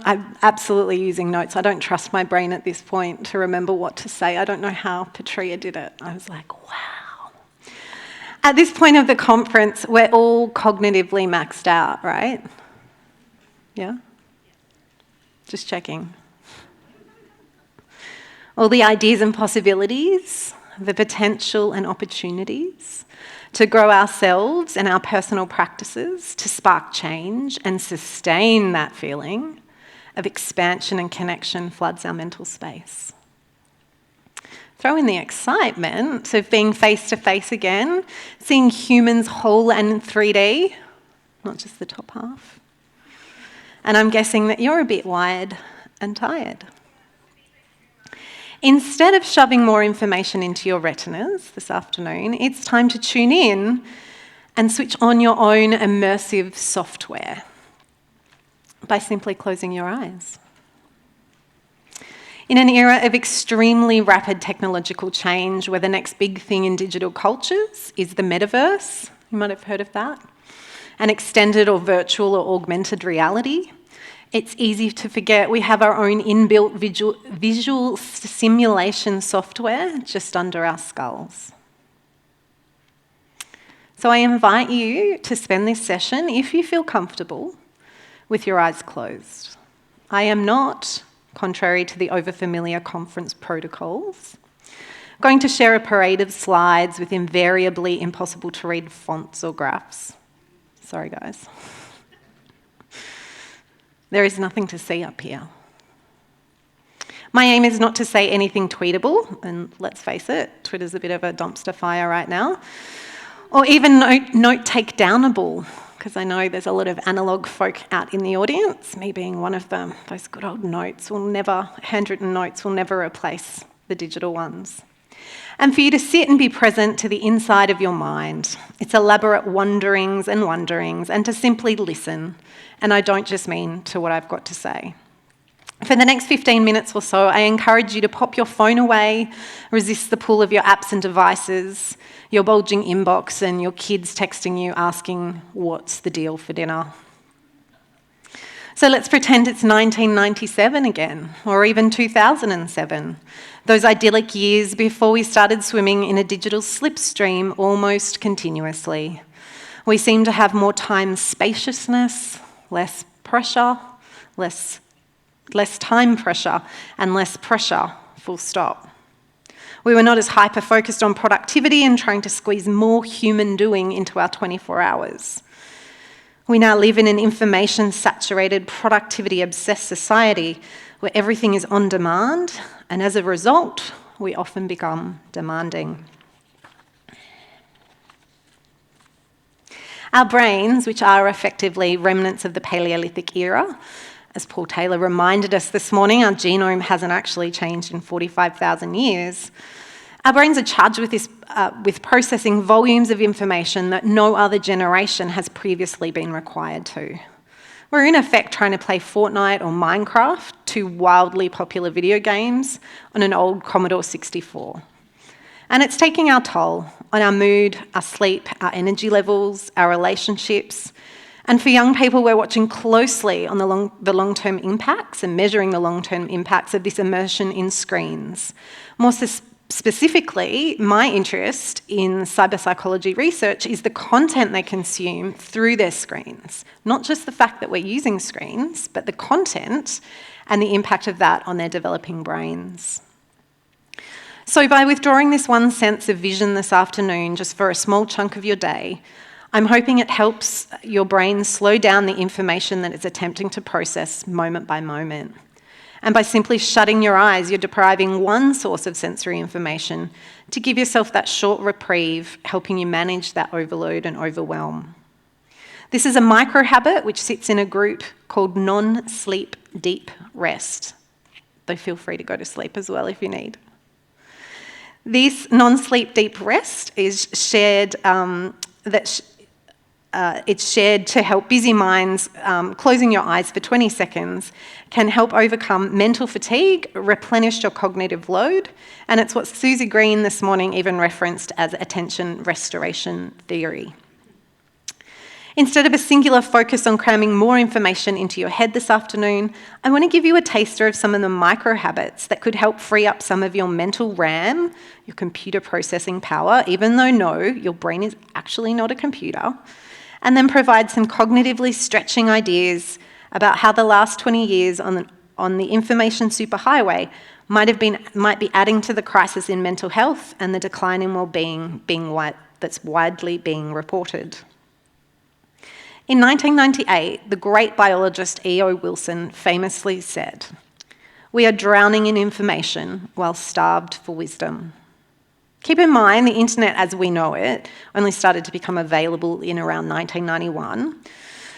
I'm absolutely using notes. I don't trust my brain at this point to remember what to say. I don't know how Patria did it. I was like, wow. At this point of the conference, we're all cognitively maxed out, right? Yeah? Just checking. All the ideas and possibilities, the potential and opportunities to grow ourselves and our personal practices, to spark change and sustain that feeling of expansion and connection floods our mental space. Throw in the excitement of being face-to-face again, seeing humans whole and in 3D, not just the top half. And I'm guessing that you're a bit wired and tired. Instead of shoving more information into your retinas this afternoon, it's time to tune in and switch on your own immersive software by simply closing your eyes. In an era of extremely rapid technological change, where the next big thing in digital cultures is the metaverse, you might have heard of that, an extended or virtual or augmented reality, it's easy to forget we have our own inbuilt visual simulation software just under our skulls. So I invite you to spend this session, if you feel comfortable, with your eyes closed. I am not, contrary to the overfamiliar conference protocols, going to share a parade of slides with invariably impossible to read fonts or graphs. Sorry, guys. There is nothing to see up here. My aim is not to say anything tweetable, and let's face it, Twitter's a bit of a dumpster fire right now, or even note takedownable, because I know there's a lot of analogue folk out in the audience, me being one of them. Those good old handwritten notes will never replace the digital ones. And for you to sit and be present to the inside of your mind, its elaborate wanderings, and to simply listen. And I don't just mean to what I've got to say. For the next 15 minutes or so, I encourage you to pop your phone away, resist the pull of your apps and devices, your bulging inbox and your kids texting you asking, what's the deal for dinner? So let's pretend it's 1997 again, or even 2007, those idyllic years before we started swimming in a digital slipstream almost continuously. We seem to have more time spaciousness, less pressure, less time pressure, and less pressure, full stop. We were not as hyper-focused on productivity and trying to squeeze more human doing into our 24 hours. We now live in an information-saturated, productivity-obsessed society where everything is on demand, and as a result, we often become demanding. Our brains, which are effectively remnants of the Paleolithic era, as Paul Taylor reminded us this morning, our genome hasn't actually changed in 45,000 years. Our brains are charged with processing volumes of information that no other generation has previously been required to. We're in effect trying to play Fortnite or Minecraft, two wildly popular video games, on an old Commodore 64. And it's taking our toll on our mood, our sleep, our energy levels, our relationships. And for young people, we're watching closely on the long-term impacts and measuring the long-term impacts of this immersion in screens. More specifically, my interest in cyberpsychology research is the content they consume through their screens. Not just the fact that we're using screens, but the content and the impact of that on their developing brains. So by withdrawing this one sense of vision this afternoon, just for a small chunk of your day, I'm hoping it helps your brain slow down the information that it's attempting to process moment by moment. And by simply shutting your eyes, you're depriving one source of sensory information to give yourself that short reprieve, helping you manage that overload and overwhelm. This is a micro habit which sits in a group called non-sleep deep rest. Though feel free to go to sleep as well if you need. This non-sleep deep rest is shared. It's shared to help busy minds. Closing your eyes for 20 seconds can help overcome mental fatigue, replenish your cognitive load, and it's what Susie Green this morning even referenced as attention restoration theory. Instead of a singular focus on cramming more information into your head this afternoon, I want to give you a taster of some of the micro habits that could help free up some of your mental RAM, your computer processing power, even though no, your brain is actually not a computer, and then provide some cognitively stretching ideas about how the last 20 years on the information superhighway might be adding to the crisis in mental health and the decline in wellbeing that's widely being reported. In 1998, the great biologist E.O. Wilson famously said, "We are drowning in information while starved for wisdom." Keep in mind, the internet as we know it only started to become available in around 1991.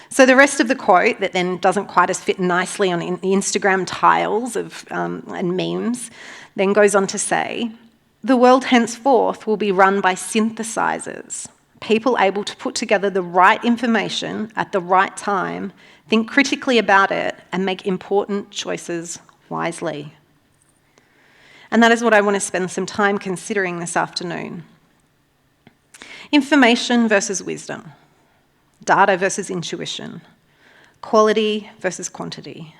So the rest of the quote, that then doesn't quite as fit nicely on the Instagram tiles and memes, then goes on to say, "The world henceforth will be run by synthesizers, people able to put together the right information at the right time, think critically about it, and make important choices wisely." And that is what I want to spend some time considering this afternoon. Information versus wisdom, data versus intuition, quality versus quantity.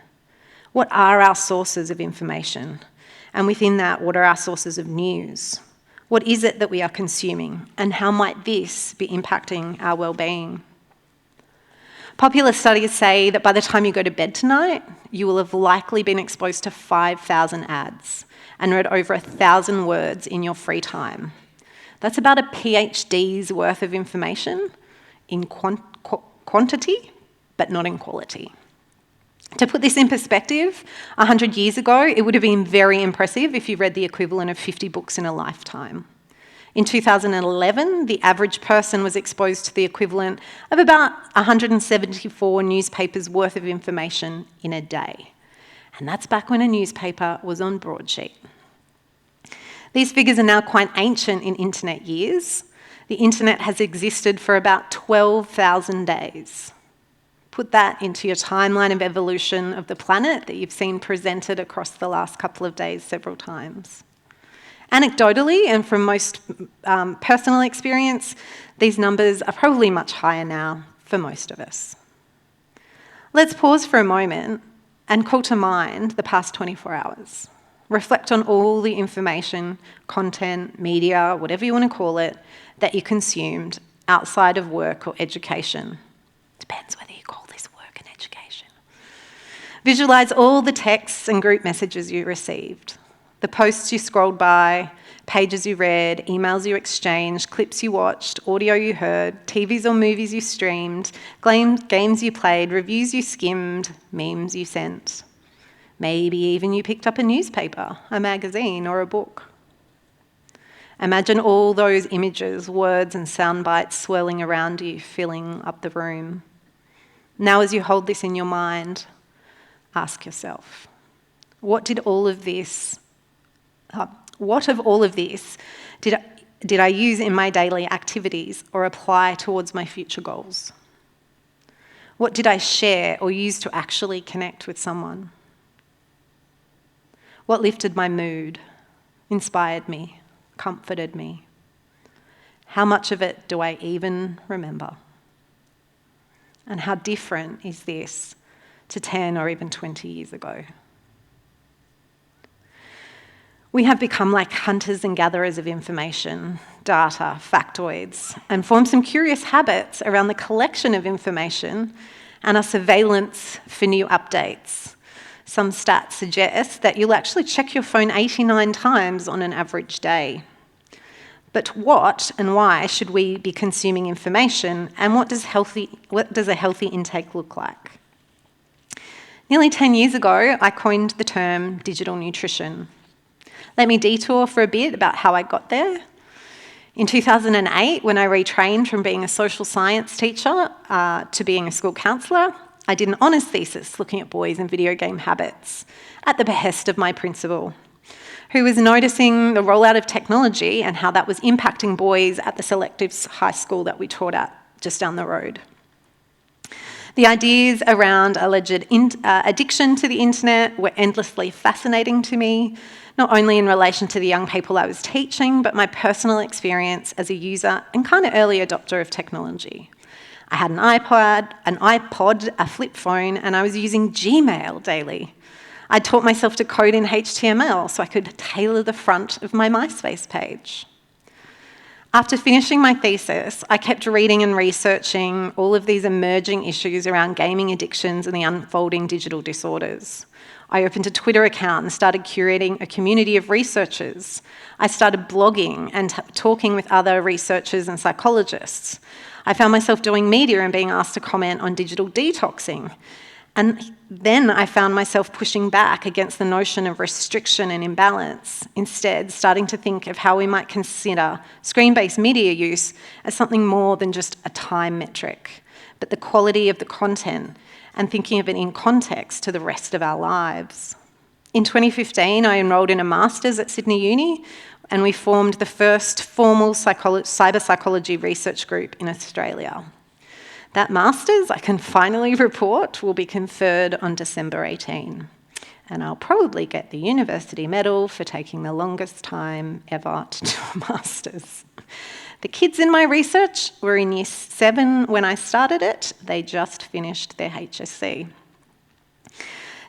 What are our sources of information? And within that, what are our sources of news? What is it that we are consuming, and how might this be impacting our well-being? Popular studies say that by the time you go to bed tonight, you will have likely been exposed to 5,000 ads and read over 1,000 words in your free time. That's about a PhD's worth of information in quantity, but not in quality. To put this in perspective, 100 years ago, it would have been very impressive if you read the equivalent of 50 books in a lifetime. In 2011, the average person was exposed to the equivalent of about 174 newspapers worth of information in a day. And that's back when a newspaper was on broadsheet. These figures are now quite ancient in internet years. The internet has existed for about 12,000 days. Put that into your timeline of evolution of the planet that you've seen presented across the last couple of days several times. Anecdotally, and from most personal experience, these numbers are probably much higher now for most of us. Let's pause for a moment and call to mind the past 24 hours. Reflect on all the information, content, media, whatever you want to call it, that you consumed outside of work or education. Depends whether you call this work and education. Visualise all the texts and group messages you received, the posts you scrolled by, pages you read, emails you exchanged, clips you watched, audio you heard, TVs or movies you streamed, games you played, reviews you skimmed, memes you sent. Maybe even you picked up a newspaper, a magazine, or a book. Imagine all those images, words and sound bites swirling around you, filling up the room. Now as you hold this in your mind, ask yourself, what of all of this did I use in my daily activities or apply towards my future goals? What did I share or use to actually connect with someone? What lifted my mood, inspired me, comforted me? How much of it do I even remember? And how different is this to 10 or even 20 years ago? We have become like hunters and gatherers of information, data, factoids, and formed some curious habits around the collection of information and our surveillance for new updates. Some stats suggest that you'll actually check your phone 89 times on an average day. But what and why should we be consuming information, and what does a healthy intake look like? Nearly 10 years ago, I coined the term digital nutrition. Let me detour for a bit about how I got there. In 2008, when I retrained from being a social science teacher to being a school counsellor, I did an honours thesis looking at boys and video game habits at the behest of my principal, who was noticing the rollout of technology and how that was impacting boys at the selective high school that we taught at just down the road. The ideas around alleged addiction to the internet were endlessly fascinating to me, not only in relation to the young people I was teaching, but my personal experience as a user and kind of early adopter of technology. I had an iPod, a flip phone, and I was using Gmail daily. I taught myself to code in HTML so I could tailor the front of my MySpace page. After finishing my thesis, I kept reading and researching all of these emerging issues around gaming addictions and the unfolding digital disorders. I opened a Twitter account and started curating a community of researchers. I started blogging and talking with other researchers and psychologists. I found myself doing media and being asked to comment on digital detoxing. And then I found myself pushing back against the notion of restriction and imbalance, instead starting to think of how we might consider screen-based media use as something more than just a time metric, but the quality of the content and thinking of it in context to the rest of our lives. In 2015, I enrolled in a master's at Sydney Uni, and we formed the first formal cyberpsychology research group in Australia. That master's, I can finally report, will be conferred on December 18, and I'll probably get the university medal for taking the longest time ever to do a master's. The kids in my research were in Year 7 when I started it. They just finished their HSC.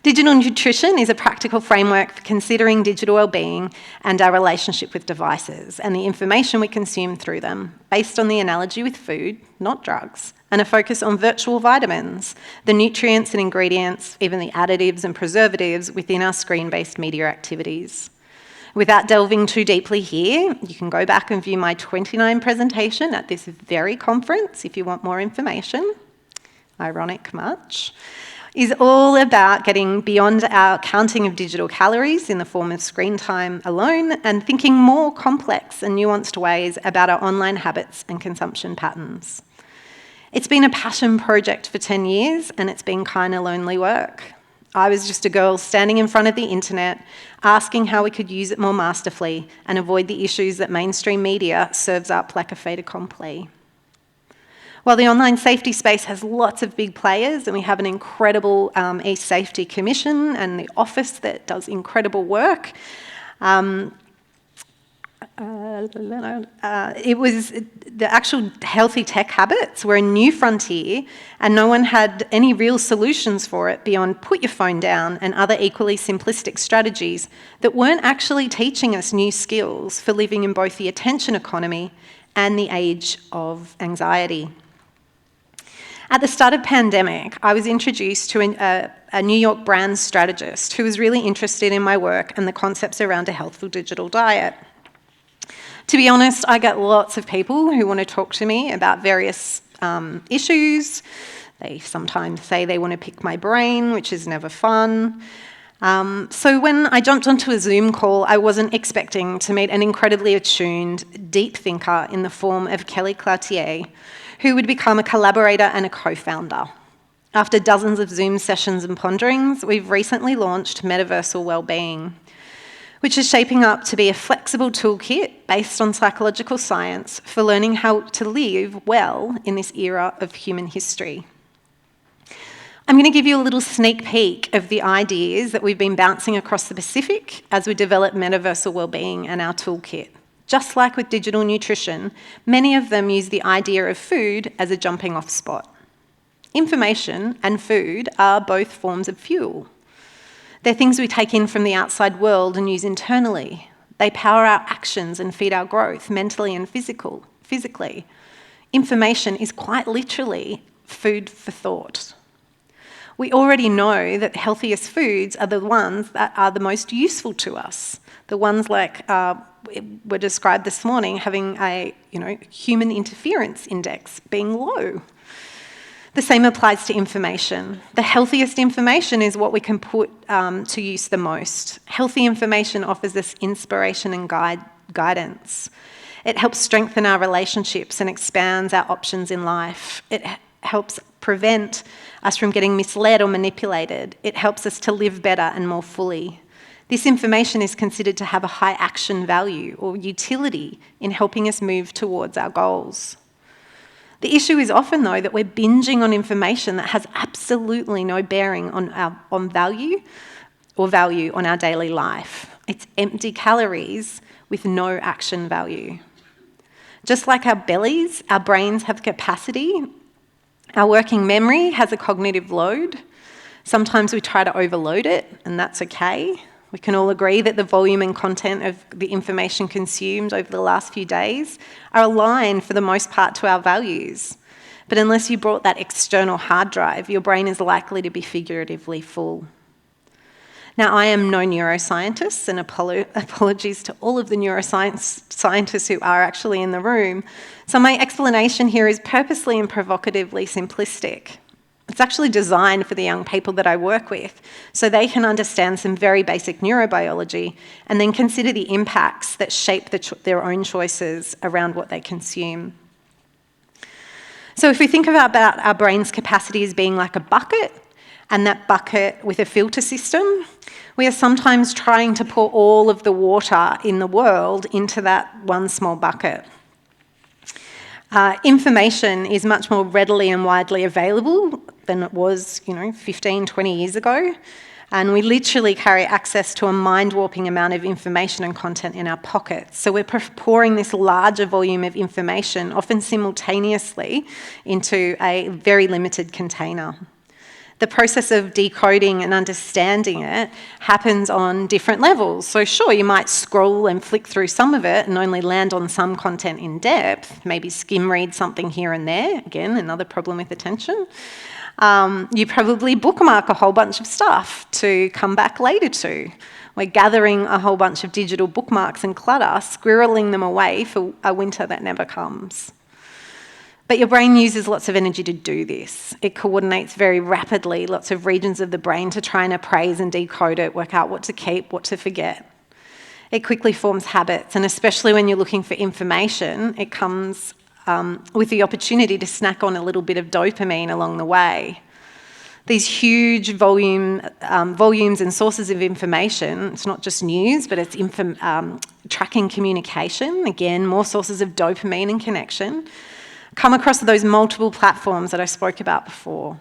Digital nutrition is a practical framework for considering digital wellbeing and our relationship with devices and the information we consume through them, based on the analogy with food, not drugs, and a focus on virtual vitamins, the nutrients and ingredients, even the additives and preservatives within our screen-based media activities. Without delving too deeply here, you can go back and view my 29 presentation at this very conference if you want more information. Ironic much. Is all about getting beyond our counting of digital calories in the form of screen time alone and thinking more complex and nuanced ways about our online habits and consumption patterns. It's been a passion project for 10 years and it's been kind of lonely work. I was just a girl standing in front of the internet asking how we could use it more masterfully and avoid the issues that mainstream media serves up like a fait accompli. While the online safety space has lots of big players, and we have an incredible e-safety commission and the office that does incredible work, it was the actual healthy tech habits were a new frontier, and no one had any real solutions for it beyond put your phone down and other equally simplistic strategies that weren't actually teaching us new skills for living in both the attention economy and the age of anxiety. At the start of the pandemic, I was introduced to a New York brand strategist who was really interested in my work and the concepts around a healthful digital diet. To be honest, I get lots of people who want to talk to me about various issues. They sometimes say they want to pick my brain, which is never fun. So when I jumped onto a Zoom call, I wasn't expecting to meet an incredibly attuned, deep thinker in the form of Kelly Cloutier, who would become a collaborator and a co-founder. After dozens of Zoom sessions and ponderings, we've recently launched Metaversal Wellbeing, which is shaping up to be a flexible toolkit based on psychological science for learning how to live well in this era of human history. I'm going to give you a little sneak peek of the ideas that we've been bouncing across the Pacific as we develop Metaversal Wellbeing and our toolkit. Just like with digital nutrition, many of them use the idea of food as a jumping off spot. Information and food are both forms of fuel. They're things we take in from the outside world and use internally. They power our actions and feed our growth, mentally and physically. Information is quite literally food for thought. We already know that the healthiest foods are the ones that are the most useful to us. The ones like were described this morning having a human interference index being low. The same applies to information. The healthiest information is what we can put to use the most. Healthy information offers us inspiration and guidance. It helps strengthen our relationships and expands our options in life. It helps prevent us from getting misled or manipulated. It helps us to live better and more fully. This information is considered to have a high action value or utility in helping us move towards our goals. The issue is often, though, that we're binging on information that has absolutely no bearing on value on our daily life. It's empty calories with no action value. Just like our bellies, our brains have the capacity Our working memory has a cognitive load. Sometimes we try to overload it, and that's okay. We can all agree that the volume and content of the information consumed over the last few days are aligned for the most part to our values. But unless you brought that external hard drive, your brain is likely to be figuratively full. Now, I am no neuroscientist, and apologies to all of the scientists who are actually in the room. So my explanation here is purposely and provocatively simplistic. It's actually designed for the young people that I work with, so they can understand some very basic neurobiology and then consider the impacts that shape their own choices around what they consume. So if we think about our brain's capacity as being like a bucket, and that bucket with a filter system, we are sometimes trying to pour all of the water in the world into that one small bucket. Information is much more readily and widely available than it was, 15, 20 years ago. And we literally carry access to a mind-warping amount of information and content in our pockets. So we're pouring this larger volume of information, often simultaneously, into a very limited container. The process of decoding and understanding it happens on different levels. So sure, you might scroll and flick through some of it and only land on some content in depth, maybe skim read something here and there. Again, another problem with attention. You probably bookmark a whole bunch of stuff to come back later to. We're gathering a whole bunch of digital bookmarks and clutter, squirreling them away for a winter that never comes. But your brain uses lots of energy to do this. It coordinates very rapidly lots of regions of the brain to try and appraise and decode it, work out what to keep, what to forget. It quickly forms habits, and especially when you're looking for information, it comes with the opportunity to snack on a little bit of dopamine along the way. These huge volumes and sources of information, it's not just news, but it's tracking communication, again, more sources of dopamine and connection, come across those multiple platforms that I spoke about before.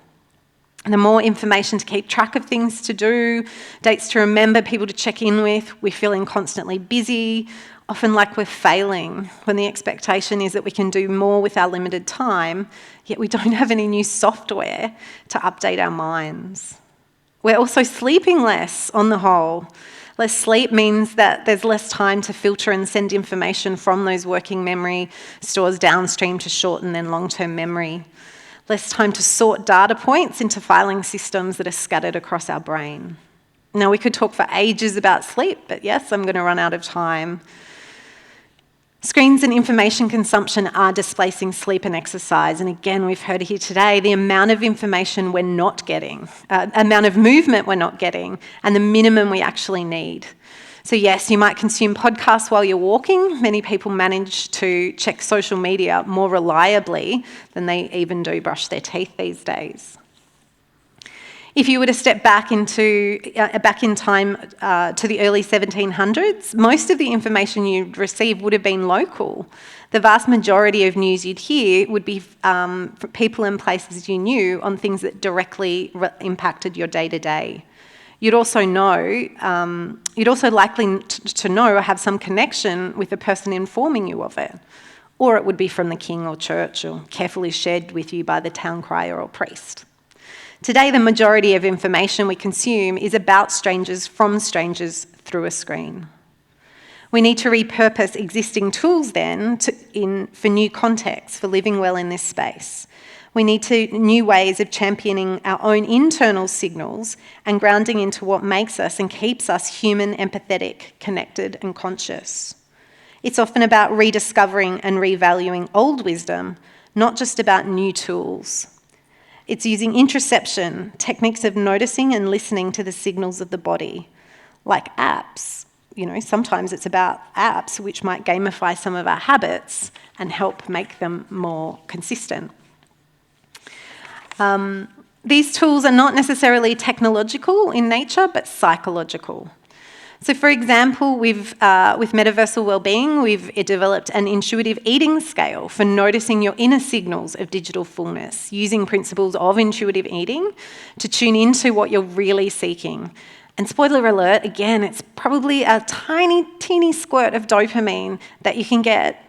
And the more information to keep track of things to do, dates to remember, people to check in with, we're feeling constantly busy, often like we're failing, when the expectation is that we can do more with our limited time, yet we don't have any new software to update our minds. We're also sleeping less on the whole. Less sleep means that there's less time to filter and send information from those working memory stores downstream to short and then long-term memory. Less time to sort data points into filing systems that are scattered across our brain. Now, we could talk for ages about sleep, but yes, I'm going to run out of time. Screens and information consumption are displacing sleep and exercise. And again, we've heard here today the amount of information we're not getting, amount of movement we're not getting, and the minimum we actually need. So yes, you might consume podcasts while you're walking. Many people manage to check social media more reliably than they even do brush their teeth these days. If you were to step back in time to the early 1700s, most of the information you'd receive would have been local. The vast majority of news you'd hear would be from people and places you knew on things that directly impacted your day-to-day. You'd also likely to know or have some connection with the person informing you of it. Or it would be from the king or church, or carefully shared with you by the town crier or priest. Today, the majority of information we consume is about strangers from strangers through a screen. We need to repurpose existing tools then for new contexts, for living well in this space. We need new ways of championing our own internal signals and grounding into what makes us and keeps us human, empathetic, connected and conscious. It's often about rediscovering and revaluing old wisdom, not just about new tools. It's using interoception, techniques of noticing and listening to the signals of the body, like apps. Sometimes it's about apps which might gamify some of our habits and help make them more consistent. These tools are not necessarily technological in nature, but psychological. So for example, with Metaversal Wellbeing, we've developed an intuitive eating scale for noticing your inner signals of digital fullness, using principles of intuitive eating to tune into what you're really seeking. And spoiler alert, again, it's probably a tiny, teeny squirt of dopamine that you can get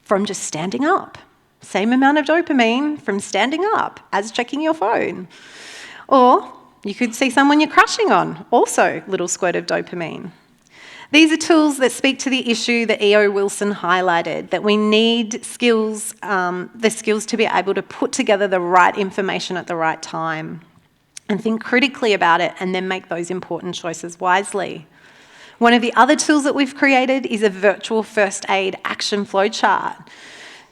from just standing up. Same amount of dopamine from standing up as checking your phone. Or you could see someone you're crushing on, also little squirt of dopamine. These are tools that speak to the issue that E.O. Wilson highlighted, that we need skills, the skills to be able to put together the right information at the right time and think critically about it and then make those important choices wisely. One of the other tools that we've created is a virtual first aid action flow chart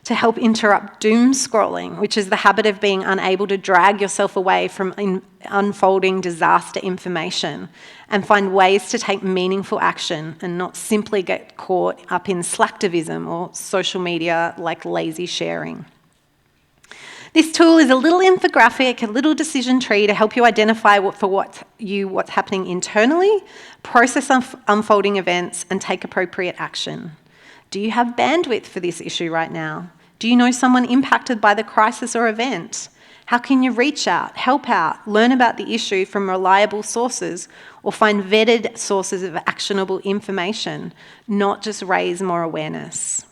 to help interrupt doom scrolling, which is the habit of being unable to drag yourself away from unfolding disaster information and find ways to take meaningful action and not simply get caught up in slacktivism or social media like lazy sharing. This tool is a little infographic, a little decision tree to help you identify what's happening internally, process unfolding events, and take appropriate action. Do you have bandwidth for this issue right now? Do you know someone impacted by the crisis or event? How can you reach out, help out, learn about the issue from reliable sources, or find vetted sources of actionable information, not just raise more awareness?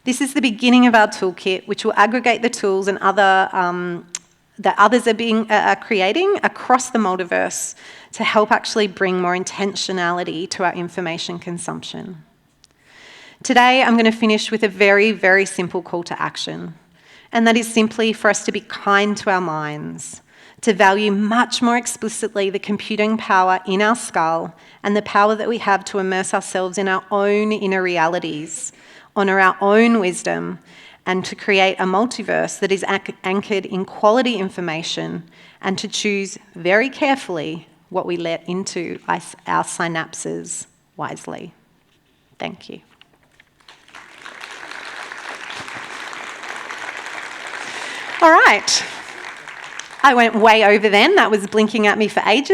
This is the beginning of our toolkit, which will aggregate the tools and that others are creating across the multiverse to help actually bring more intentionality to our information consumption. Today, I'm going to finish with a very, very simple call to action, and that is simply for us to be kind to our minds, to value much more explicitly the computing power in our skull and the power that we have to immerse ourselves in our own inner realities, honour our own wisdom, and to create a multiverse that is anchored in quality information, and to choose very carefully what we let into our synapses wisely. Thank you. All right. I went way over then. That was blinking at me for ages.